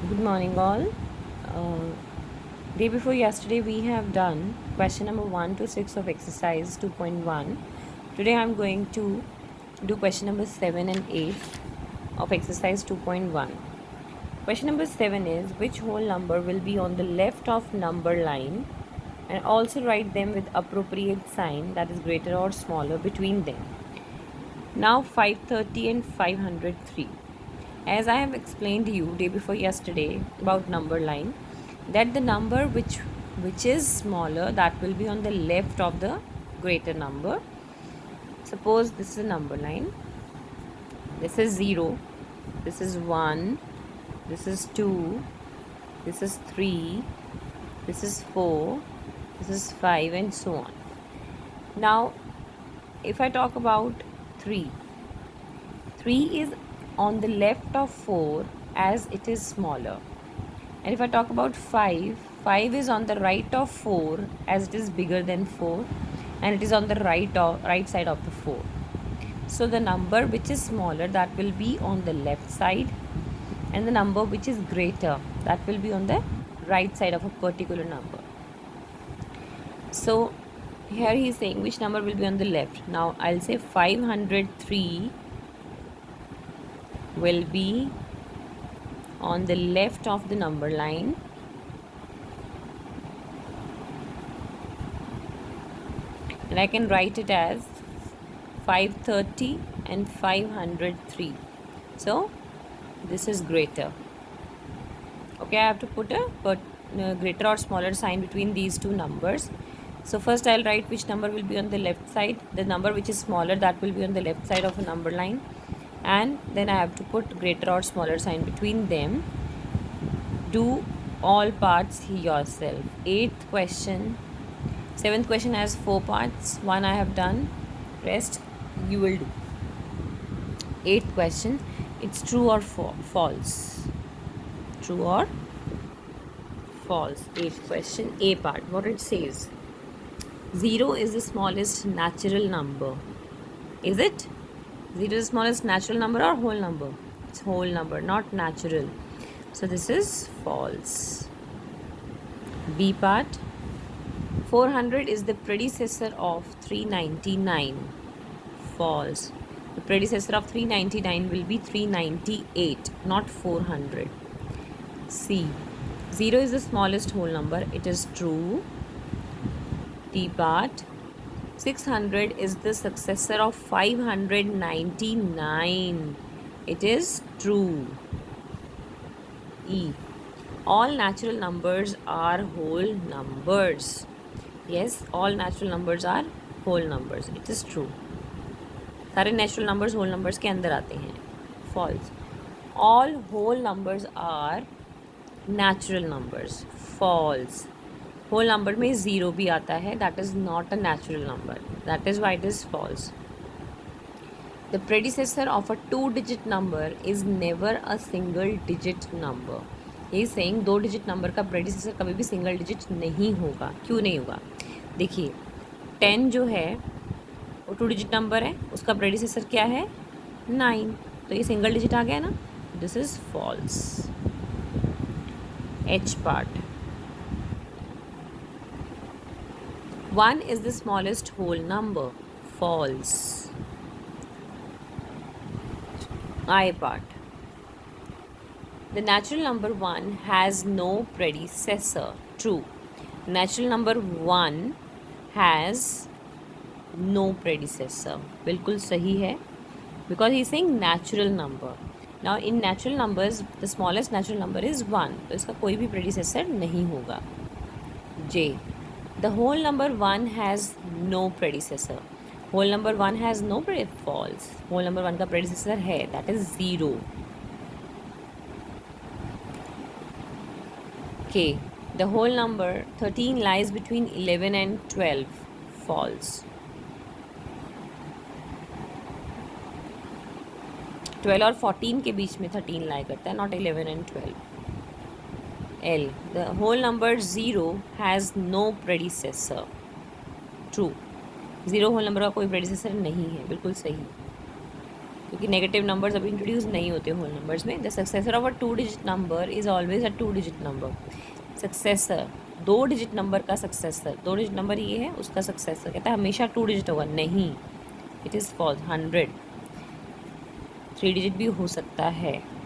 Good morning, all. Uh, Day before yesterday, we have done question number 1 to 6 of exercise 2.1. Today, I'm going to do question number 7 and 8 of exercise 2.1. Question number 7 is which whole number will be on the left of number line, and also write them with appropriate sign, that is greater or smaller, between them. Now 530 and 503. As I have explained to you day before yesterday about number line, that the number which is smaller, that will be on the left of the greater number. Suppose this is a number line. This is 0, this is 1, this is 2, this is 3, this is 4, this is 5, and so on. Now if I talk about 3 is on the left of 4 as it is smaller. And if I talk about 5 is on the right of 4 as it is bigger than 4, and it is on the right side of the 4. So the number which is smaller, that will be on the left side, and the number which is greater, that will be on the right side of a particular number. So here he is saying which number will be on the left. Now I'll say 503 will be on the left of the number line, and I can write it as 530 and 503. So this is greater. Okay, I have to put a greater or smaller sign between these two numbers. So first I'll write which number will be on the left side. The number which is smaller, that will be on the left side of a number line, and then I have to put greater or smaller sign between them. Do all parts yourself. 8th question. 7th question has 4 parts. 1 I have done, rest you will do. 8th question, it's true or false. True or false. 8th question, A part. What it says: 0 is the smallest natural number. Is it? 0 is the smallest natural number or whole number? It's whole number, not natural. So this is false. B part, 400 is the predecessor of 399. False. The predecessor of 399 will be 398, not 400. C, 0 is the smallest whole number. It is true. D part, 600 is the successor of 599. It is true. E, all natural numbers are whole numbers. Yes, all natural numbers are whole numbers. It is true. सारे natural numbers whole numbers के अंदर आते हैं. False. All whole numbers are natural numbers. False. Whole number में 0 भी आता है. That is not a natural number. That is why it is false. The predecessor of a 2-digit number is never a single digit number. ये saying 2 digit number का predecessor कभी भी single digit नहीं होगा. क्यों नहीं होगा? देखिए 10 जो है वो 2 डिजिट नंबर है, उसका प्रेडिसेसर क्या है? 9. तो ये सिंगल डिजिट आ गया ना. This is false. H part, 1 is the smallest whole number. False. I part, the natural number 1 has no predecessor. True. Natural number 1 has no predecessor. बिल्कुल सही है, because he is saying natural number. Now in natural numbers the smallest natural number is 1. तो इसका कोई भी predecessor नहीं होगा. J, the whole number 1 has no predecessor. Whole number 1 has no predecessor. False. Whole number 1 का predecessor है, that is 0. K, the whole number 13 lies between 11 and 12. False. 12 और 14 के बीच में 13 लाई करता है, not 11 and 12. L, the whole number 0 has no predecessor. True. 0 whole number का कोई predecessor नहीं है. बिल्कुल सही. क्योंकि नेगेटिव नंबर्स अभी इंट्रोड्यूस नहीं होते होल नंबर्स में. The successor of a 2 digit number is always a 2 digit number. Successor 2 digit number का सक्सेसर, 2 डिजिट नंबर ये है, उसका सक्सेसर कहता है हमेशा 2 डिजिट होगा. नहीं, इट इज़ फॉल्स. 100 3 डिजिट भी हो सकता है.